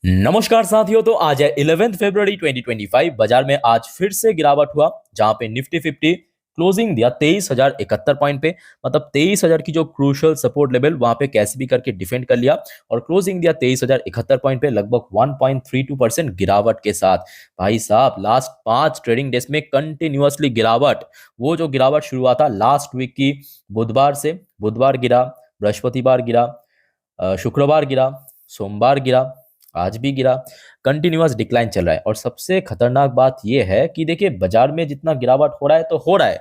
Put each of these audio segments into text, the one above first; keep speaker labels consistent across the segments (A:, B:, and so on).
A: नमस्कार साथियों। तो आज है 11 फरवरी 2025। बाजार में आज फिर से गिरावट हुआ, जहां पे निफ्टी 50 क्लोजिंग दिया 23,071 पॉइंट पे। मतलब 23,000 की जो क्रूशियल सपोर्ट लेवल वहां पे कैसे भी करके डिफेंड कर लिया और क्लोजिंग दिया 23,071 पॉइंट पे, लगभग 1.32% गिरावट के साथ। भाई साहब, लास्ट 5 ट्रेडिंग डेज में कंटिन्यूअसली गिरावट। वो जो गिरावट शुरू हुआ था लास्ट वीक की बुधवार से, बुधवार गिरा, बृहस्पतिवार गिरा, शुक्रवार गिरा, सोमवार गिरा, आज भी गिरा। कंटिन्यूअस डिक्लाइन चल रहा है। और सबसे खतरनाक बात यह है कि देखिए, बाजार में जितना गिरावट हो रहा है तो हो रहा है,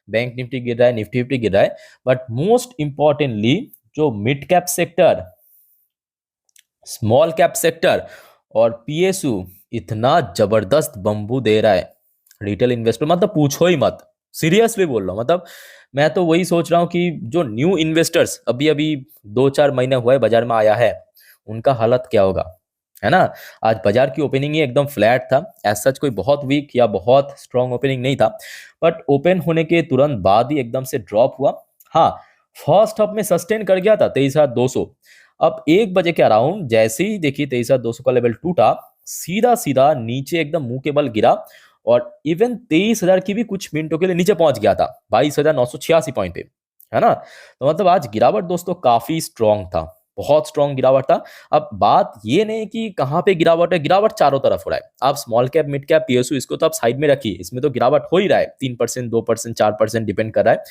A: बैंक निफ्टी गिर रहा है, निफ्टी फिफ्टी गिर रहा है, बट मोस्ट इंपॉर्टेंटली जो mid cap sector, small cap sector और पीएसयू इतना जबरदस्त बम्बू दे रहा है रिटेल इन्वेस्टर, मतलब पूछो ही मत। सीरियसली बोल रहा हूँ। मतलब मैं तो वही सोच रहा हूँ कि जो न्यू इन्वेस्टर्स अभी अभी 2-4 महीने हुए बाजार में आया है, उनका हालत क्या होगा, है ना। आज बाजार की ओपनिंग ही एकदम फ्लैट था। एज सच कोई बहुत वीक या बहुत स्ट्रॉन्ग ओपनिंग नहीं था, बट ओपन होने के तुरंत बाद ही एकदम से ड्रॉप हुआ। हाँ, फर्स्ट हाफ में सस्टेन कर गया था 23,200। अब 1 बजे के अराउंड जैसे ही देखिए 23,200 का लेवल टूटा, सीधा सीधा नीचे एकदम मुंह के बल गिरा और इवन 23,000 की भी कुछ मिनटों के लिए नीचे पहुंच गया था, 22,986 पॉइंट पे, है ना। तो मतलब आज गिरावट दोस्तों काफी स्ट्रॉन्ग था, बहुत स्ट्रॉन्ग गिरावट था। अब बात ये नहीं कि कहाँ पे गिरावट है, गिरावट चारों तरफ हो रहा है। आप small cap, mid cap, PSU इसको तो आप साइड में रखिए, इसमें तो गिरावट हो ही रहा है, 3%, 2%, 4% डिपेंड कर रहा है।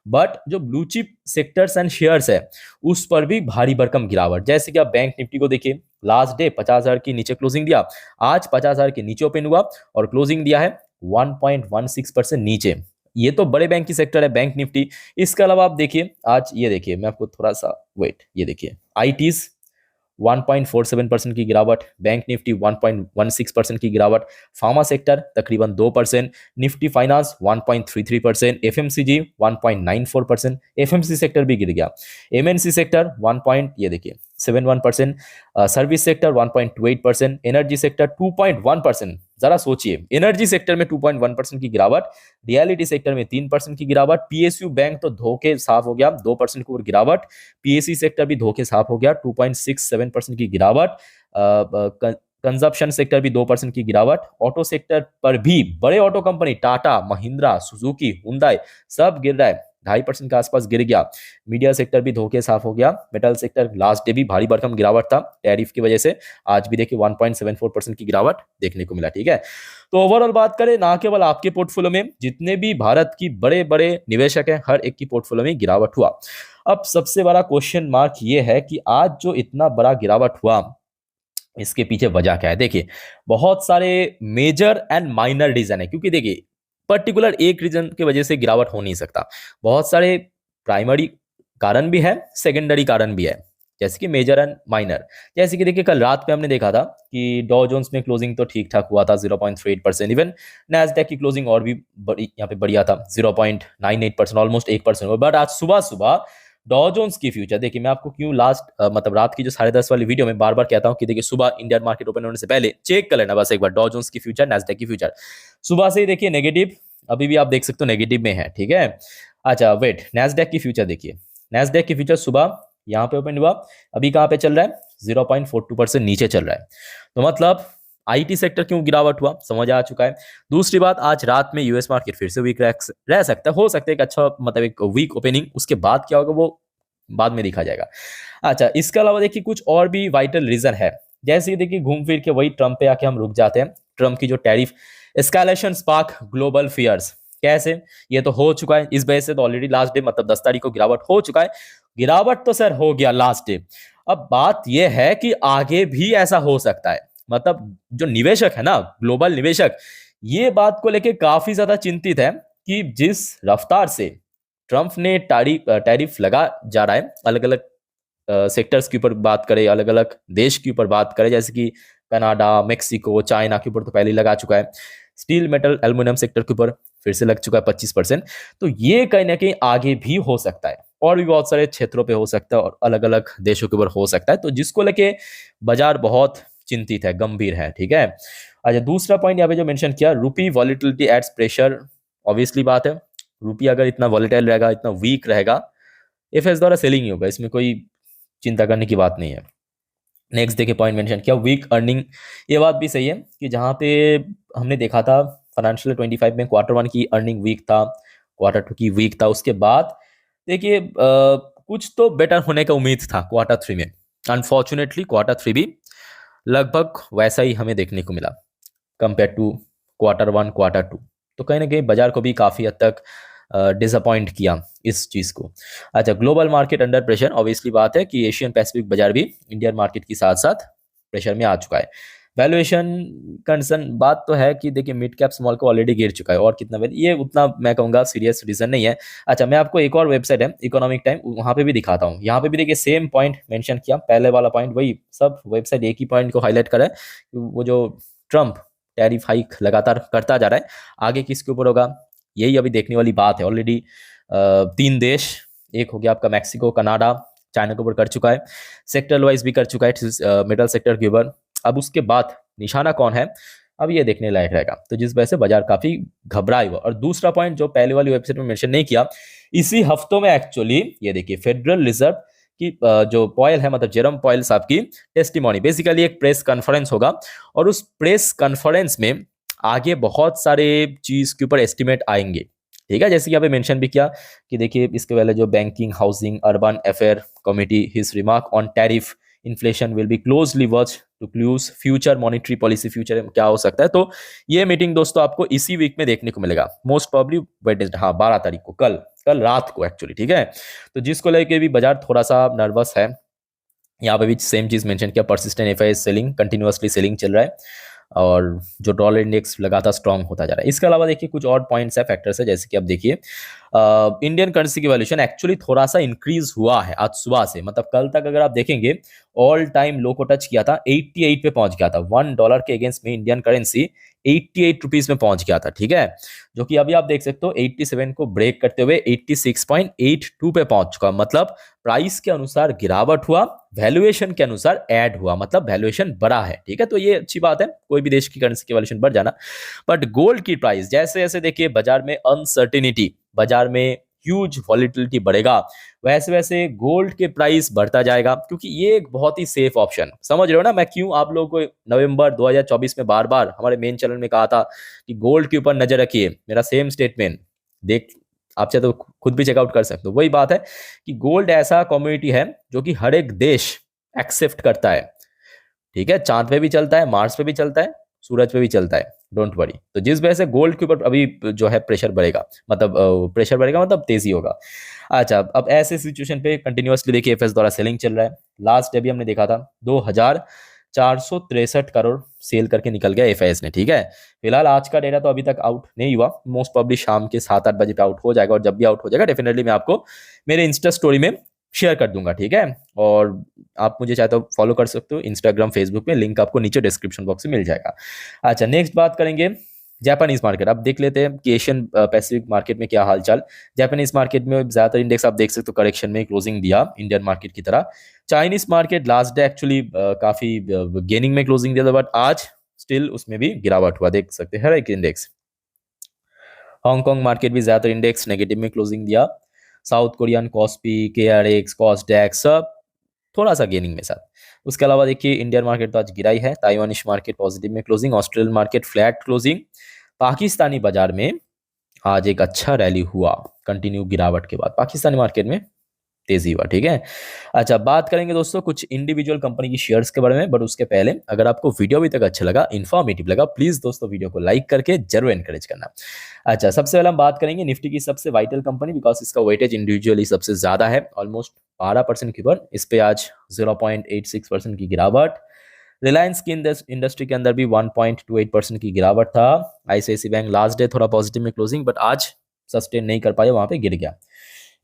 A: बट जो blue chip sectors and shares है, उस पर भी भारी भरकम गिरावट। जैसे कि आप बैंक निफ्टी को देखिए, लास्ट डे 50,000 की नीचे क्लोजिंग दिया, आज 50,000 के नीचे ओपन हुआ और क्लोजिंग दिया है 1.16% नीचे। ये तो बड़े बैंक की सेक्टर है, बैंक निफ्टी। इसके अलावा आप देखिए, आज ये देखिए, मैं आपको थोड़ा सा वेट, ये देखिए आईटीज 1.47% की गिरावट, बैंक निफ्टी 1.16% की गिरावट, फार्मा सेक्टर तकरीबन 2%, Nifty finance 1.33%, FMCG 1.94%, FMC sector भी गिर गया, एमएनसी सेक्टर 1 पॉइंट, ये देखिए 71%, सर्विस सेक्टर 1.28%, एनर्जी सेक्टर 2.1%। जरा सोचिए, एनर्जी सेक्टर में 2.1% की गिरावट, रियलिटी सेक्टर में 3% की गिरावट, पीएसयू बैंक तो धोखे साफ हो गया, 2% की गिरावट, पीएससी सेक्टर भी धोखे साफ हो गया, 2.67% की गिरावट, कंजप्शन सेक्टर भी 2% की गिरावट, ऑटो सेक्टर पर भी बड़े auto company Tata, Mahindra, Suzuki, Hyundai सब गिर रहा है, 2.5% के आसपास गिर गया। मीडिया सेक्टर भी धोखे साफ हो गया। मेटल सेक्टर लास्ट डे भी भारी भरकम गिरावट था टैरिफ की वजह से, आज भी देखिए 1.74% की गिरावट देखने को मिला। ठीक है, तो ओवरऑल बात करें, ना केवल आपके पोर्टफोलियो में, जितने भी भारत की बड़े बड़े निवेशक हैं, हर एक की पोर्टफोलियो में गिरावट हुआ। अब सबसे बड़ा क्वेश्चन मार्क ये है कि आज जो इतना बड़ा गिरावट हुआ, इसके पीछे वजह क्या है। देखिए, बहुत सारे मेजर एंड माइनर रीजन है, क्योंकि देखिए पर्टिकुलर एक रीजन की वजह से गिरावट हो नहीं सकता। बहुत सारे प्राइमरी कारण भी है, सेकेंडरी कारण भी है, जैसे कि मेजर एंड माइनर। जैसे कि देखिए, कल रात में हमने देखा था कि डॉ जोन्स में क्लोजिंग तो ठीक ठाक हुआ था, 0.38%। इवन नैस्डैक की क्लोजिंग और भी बड़ी यहाँ पे बढ़िया था, 0.98%, ऑलमोस्ट 1%। बट आज सुबह सुबह डॉ जोन्स की फ्यूचर देखिए, मैं आपको क्यों लास्ट मतलब रात की जो 10:30 वाली वीडियो में बार बार कहता हूं कि देखिए, सुबह इंडियन मार्केट ओपन होने से पहले चेक कर लेना बस एक बार डॉ जोन्स की फ्यूचर, नैस्डैक की फ्यूचर। सुबह से ही देखिए नेगेटिव, अभी भी आप देख सकते हो नेगेटिव में है। ठीक है, अच्छा वेट, नैस्डैक की फ्यूचर देखिए, नैस्डैक की फ्यूचर सुबह यहाँ पे ओपन हुआ, अभी कहाँ पे चल रहा है, 0.42% नीचे चल रहा है। तो मतलब आईटी सेक्टर क्यों गिरावट हुआ समझ आ चुका है। दूसरी बात, आज रात में यूएस मार्केट फिर से वीक रह सकता है, हो सकता है एक अच्छा मतलब एक वीक ओपनिंग, उसके बाद क्या होगा वो बाद में देखा जाएगा। अच्छा, इसके अलावा देखिए कुछ और भी वाइटल रीजन है। जैसे कि देखिए, घूम फिर के वही ट्रम्प पे आके हम रुक जाते हैं। ट्रम्प की जो tariff escalation spark global fears, कैसे, ये तो हो चुका है, इस वजह से तो ऑलरेडी लास्ट डे मतलब 10 तारीख को गिरावट हो चुका है। गिरावट तो सर हो गया लास्ट डे। अब बात यह है कि आगे भी ऐसा हो सकता है। मतलब जो निवेशक है ना, ग्लोबल निवेशक, ये बात को लेके काफी ज्यादा चिंतित है कि जिस रफ्तार से ट्रम्प ने टैरिफ लगा जा रहा है, अलग अलग सेक्टर्स के ऊपर बात करें, अलग अलग देश के ऊपर बात करें, जैसे कि कनाडा, मेक्सिको, चाइना के ऊपर तो पहले ही लगा चुका है। स्टील, मेटल, एल्युमिनियम सेक्टर के ऊपर फिर से लग चुका है 25%। तो ये कहीं ना कहीं आगे भी हो सकता है, और भी बहुत सारे क्षेत्रों पे हो सकता है, और अलग अलग देशों के ऊपर हो सकता है। तो जिसको लेके बाजार बहुत चिंतित है, गंभीर है। ठीक है, अच्छा दूसरा पॉइंट यहाँ पे जो मेंशन किया, रूपी वॉलिटिलिटी एड्स प्रेशर। ऑब्वियसली बात है, रूपी अगर इतना वॉलेटाइल रहेगा, इतना वीक रहेगा, एफएस द्वारा सेलिंग ही होगा, इसमें कोई चिंता करने की बात नहीं है। नेक्स्ट देखिए पॉइंट मेंशन किया, वीक अर्निंग। ये बात भी सही है कि जहाँ पे हमने देखा था फाइनेंशियल 25 में Q1 की अर्निंग वीक था, Q2 की वीक था, उसके बाद देखिए कुछ तो बेटर होने का उम्मीद था Q3 में। अनफॉर्चुनेटली Q3 भी लगभग वैसा ही हमें देखने को मिला कंपेयर टू Q1 Q2। तो कहीं ना कहीं बाजार को भी काफ़ी हद तक डिसअपॉइंट किया इस चीज़ को। अच्छा, global market under pressure, obviously बात है कि एशियन पैसिफिक बाजार भी इंडियन मार्केट के साथ साथ प्रेशर में आ चुका है। वैल्यूएशन कंसर्न बात तो है कि देखिए मिड कैप स्मॉल को ऑलरेडी गिर चुका है, और कितना ये उतना मैं कहूँगा सीरियस रीजन नहीं है। अच्छा, मैं आपको एक और वेबसाइट है इकोनॉमिक टाइम, वहाँ पे भी दिखाता हूँ। यहाँ पे भी देखिए सेम पॉइंट मेंशन किया, पहले वाला पॉइंट वही, सब वेबसाइट एक ही पॉइंट को हाईलाइट कर रहा है, वो जो ट्रम्प टैरिफ हाइक लगातार करता जा रहा है, आगे किसके ऊपर होगा यही अभी देखने वाली बात है। ऑलरेडी 3 देश, एक हो गया आपका मैक्सिको, कनाडा, चाइना के ऊपर कर चुका है, सेक्टर वाइज भी कर चुका है मेटल सेक्टर के ऊपर। अब उसके बाद निशाना कौन है, अब ये देखने लायक रहेगा, तो जिस वजह से बाजार काफी घबराए हुआ। और दूसरा पॉइंट जो पहले वाली वेबसाइट में मेंशन नहीं किया, इसी हफ्तों में एक्चुअली ये देखिए फेडरल रिजर्व की जो पॉयल है, मतलब जेरम पॉयल साहब की टेस्टिमोनी, बेसिकली एक प्रेस कॉन्फ्रेंस होगा, और उस प्रेस कॉन्फ्रेंस में आगे बहुत सारे चीज के ऊपर एस्टिमेट आएंगे। ठीक है, जैसे कि यहाँ पे मेंशन भी किया कि देखिए इसके पहले जो banking, housing, urban affair committee, his remark on tariff inflation will be closely watch to clues future monetary policy, future में क्या हो सकता है। तो ये मीटिंग दोस्तों आपको इसी वीक में देखने को मिलेगा, मोस्ट प्रॉब्ली वेडनेसडे, हाँ 12 तारीख को, कल कल रात को एक्चुअली। ठीक है, तो जिसको लेके भी बाजार थोड़ा सा नर्वस है। यहाँ पे भी सेम चीज मेंशन किया, persistent FIS selling, continuously selling चल रहा है, और जो डॉलर इंडेक्स लगातार स्ट्रांग होता जा रहा है। इसके अलावा देखिए कुछ और पॉइंट्स है, फैक्टर्स है, जैसे कि आप देखिए इंडियन करेंसी की वैल्यूएशन एक्चुअली थोड़ा सा इंक्रीज हुआ है आज सुबह से, मतलब कल तक अगर आप देखेंगे ऑल टाइम लो को टच किया था, 88 पे पहुंच गया था, $1 के अगेंस्ट में इंडियन करेंसी 88 रुपीज में पहुंच गया था। ठीक है, जो कि अभी आप देख सकते हो 87 को ब्रेक करते हुए 86.82 पे पहुंच चुका, मतलब प्राइस के अनुसार गिरावट हुआ, वैल्यूएशन के अनुसार ऐड हुआ, मतलब वैल्यूएशन बढ़ा है। ठीक है, तो ये अच्छी बात है, कोई भी देश की करेंसी की वैल्यूएशन बढ़ जाना। बट गोल्ड की प्राइस जैसे जैसे देखिए बाजार में अनसर्टिनिटी, बाजार में ह्यूज वॉलिटिलिटी बढ़ेगा, वैसे वैसे गोल्ड के प्राइस बढ़ता जाएगा, क्योंकि ये एक बहुत ही सेफ ऑप्शन, समझ रहे हो ना मैं क्यों आप लोगों को नवंबर 2024 में बार बार हमारे मेन चैनल में कहा था कि गोल्ड के ऊपर नजर रखिए। मेरा सेम स्टेटमेंट देख, आप चाहे तो खुद भी चेकआउट कर सकते हो। वही बात है कि गोल्ड ऐसा कमोडिटी है जो कि हर एक देश एक्सेप्ट करता है। ठीक है, चांद पे भी चलता है, मार्स पे भी चलता है, सूरज पे भी चलता है, डोंट वरी। तो जिस वजह से गोल्ड के ऊपर अभी जो है प्रेशर बढ़ेगा, मतलब प्रेशर बढ़ेगा मतलब तेजी होगा। अच्छा, अब ऐसे सिचुएशन पे कंटिन्यूअसली देखिए एफएस द्वारा सेलिंग चल रहा है। लास्ट डे भी हमने देखा था 2463 करोड़ सेल करके निकल गया एफआईएस ने। ठीक है, फिलहाल आज का डेटा तो अभी तक आउट नहीं हुआ, मोस्ट प्रॉब्ली शाम के 7-8 बजे पे आउट हो जाएगा, और जब भी आउट हो जाएगा डेफिनेटली मैं आपको मेरे इंस्टा स्टोरी में शेयर कर दूंगा। ठीक है, और आप मुझे चाहे तो फॉलो कर सकते हो इंस्टाग्राम, फेसबुक में, लिंक आपको नीचे डिस्क्रिप्शन बॉक्स में मिल जाएगा। अच्छा, नेक्स्ट बात करेंगे जापानीज मार्केट। अब देख लेते हैं कि एशियन पैसिफिक मार्केट में क्या हालचाल। जापानीज मार्केट में ज्यादातर इंडेक्स आप देख सकते हो करेक्शन में क्लोजिंग दिया इंडियन मार्केट की तरह। Chinese market last day actually काफी गेनिंग में क्लोजिंग दिया था, बट आज स्टिल उसमें भी गिरावट हुआ, देख सकते हैं हर एक इंडेक्स। हांगकांग मार्केट भी ज्यादातर इंडेक्स नेगेटिव में क्लोजिंग दिया। साउथ कोरियन कॉस्पी, KRX, कॉस्डेक्स सब थोड़ा सा गेनिंग में साथ। उसके अलावा देखिए इंडियन मार्केट तो आज गिरा ही है, ताइवानिश मार्केट पॉजिटिव में closing, Australian market flat closing. Pakistani बाजार में आज एक अच्छा रैली हुआ कंटिन्यू गिरावट के बाद, पाकिस्तानी मार्केट में तेजी हुआ। ठीक है, अच्छा बात करेंगे दोस्तों कुछ इंडिविजुअल कंपनी की शेयर्स के बारे में, बट उसके पहले अगर आपको वीडियो अभी तक अच्छा लगा, इन्फॉर्मेटिव लगा, प्लीज दोस्तों वीडियो को लाइक करके जरूर एनकरेज करना। अच्छा, सबसे पहले हम बात करेंगे निफ्टी की सबसे वाइटल कंपनी, बिकॉज इसका वेटेज इंडिविजुअली सबसे ज्यादा है, ऑलमोस्ट 12% की ऊपर, इस पे आज 0.86% की गिरावट। रिलायंस की इंडस्ट्री के अंदर भी 1.28% की गिरावट था। ICICI बैंक लास्ट डे थोड़ा पॉजिटिव में क्लोजिंग, बट आज सस्टेन नहीं कर पाया, वहां पे गिर गया।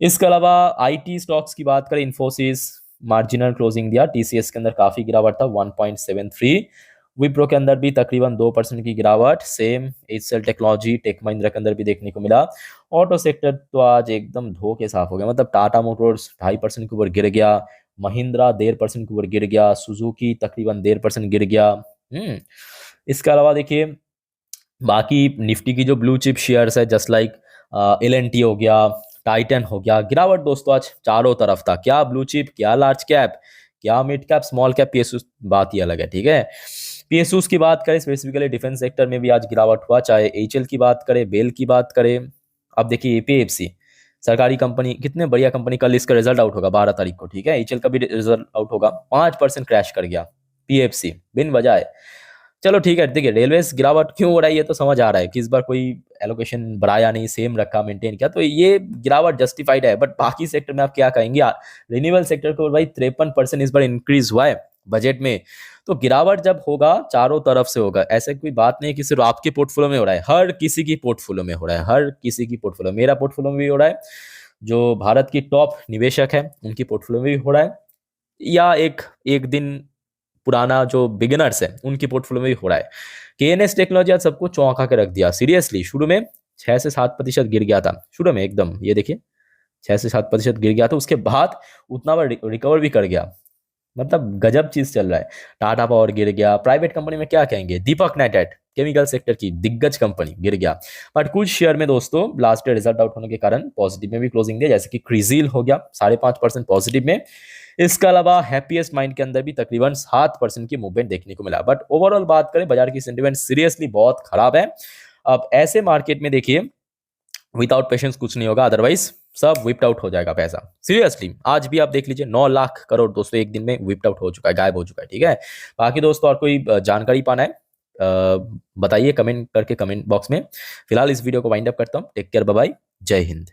A: इसके अलावा IT स्टॉक्स की बात करें, इन्फोसिस मार्जिनल क्लोजिंग दिया, TCS के अंदर काफी गिरावट था 1.73, विप्रो के अंदर भी तकरीबन 2% की गिरावट, same HCL technology, tech Mahindra के अंदर भी देखने को मिला। ऑटो सेक्टर तो आज एकदम धो के साफ हो गया, मतलब टाटा मोटर्स 2.5% के ऊपर गिर गया, महिंद्रा 1.5% के ऊपर गिर गया, सुजुकी तकरीबन 1.5% गिर गया। इसके अलावा देखिए बाकी निफ्टी की जो ब्लू चिप शेयर्स है, जस्ट लाइक LNT हो गया, टाइटन हो गया, गिरावट दोस्तों आज चारों तरफ था, क्या ब्लू चिप, क्या लार्ज कैप, क्या mid cap small cap PSU, बात ही अलग है, ठीक है। पीएसयूज की बात करें स्पेसिफिकली डिफेंस सेक्टर में भी आज गिरावट हुआ, चाहे एचएल की बात करें, बेल की बात करें। अब देखिए एपीएफसी सरकारी कंपनी, कितने बढ़िया कंपनी, कल इसका रिजल्ट आउट होगा 12 तारीख को, ठीक है। एचएल का भी रिजल्ट आउट होगा, 5% क्रैश कर गया पीएफसी बिन वजह। चलो ठीक है, देखिए रेलवेज गिरावट क्यों हो रही है तो समझ आ रहा है कि इस बार कोई एलोकेशन बढ़ाया नहीं, सेम रखा, मेंटेन किया, तो ये गिरावट जस्टिफाइड है। बट बाकी सेक्टर में आप क्या कहेंगे? रिन्यूएबल सेक्टर को भाई 53% इस बार इंक्रीज हुआ है बजट में। तो गिरावट जब होगा चारों तरफ से होगा, ऐसे कोई बात नहीं कि सिर्फ आपके पोर्टफोलियो में हो रहा है, हर किसी की पोर्टफोलियो में हो रहा है, हर किसी की पोर्टफोलियो, मेरा पोर्टफोलियो में भी हो रहा है, जो भारत की टॉप निवेशक है उनकी पोर्टफोलियो में भी हो रहा है, या एक एक दिन पुराना जो बिगिनर्स है उनकी पोर्टफोलियो में भी हो रहा है। केएनएस टेक्नोलॉजी आज सबको चौंका के रख दिया सीरियसली। शुरू में 6 से 7% गिर गया था, शुरू में एकदम, ये देखिए 6 से 7% गिर गया था, उसके बाद उतना बार रिकवर भी कर गया, मतलब गजब चीज चल रहा है। टाटा पावर गिर गया, प्राइवेट कंपनी में क्या कहेंगे, दीपक नाइट्राइट केमिकल सेक्टर की दिग्गज कंपनी गिर गया। बट कुछ शेयर में दोस्तों लास्ट डे रिजल्ट आउट होने के कारण पॉजिटिव में भी क्लोजिंग दिया, जैसे कि क्रिजील हो गया 5.5% पॉजिटिव में। इसके अलावा हैप्पीएस्ट माइंड के अंदर भी तकरीबन 7% की मूवमेंट देखने को मिला। बट ओवरऑल बात करें, बाजार की सेंटिमेंट सीरियसली बहुत खराब है। अब ऐसे मार्केट में देखिए विदाउट पेशेंस कुछ नहीं होगा, अदरवाइज सब विप्ड आउट हो जाएगा पैसा। सीरियसली आज भी आप देख लीजिए 9 लाख करोड़ दोस्तों एक दिन में विप्ड आउट हो चुका है, गायब हो चुका है, ठीक है। बाकी दोस्तों और कोई जानकारी पाना है बताइए कमेंट करके, कमेंट बॉक्स में। फिलहाल इस वीडियो को वाइंड अप करता हूँ। टेक केयर, बाय बाय, जय हिंद।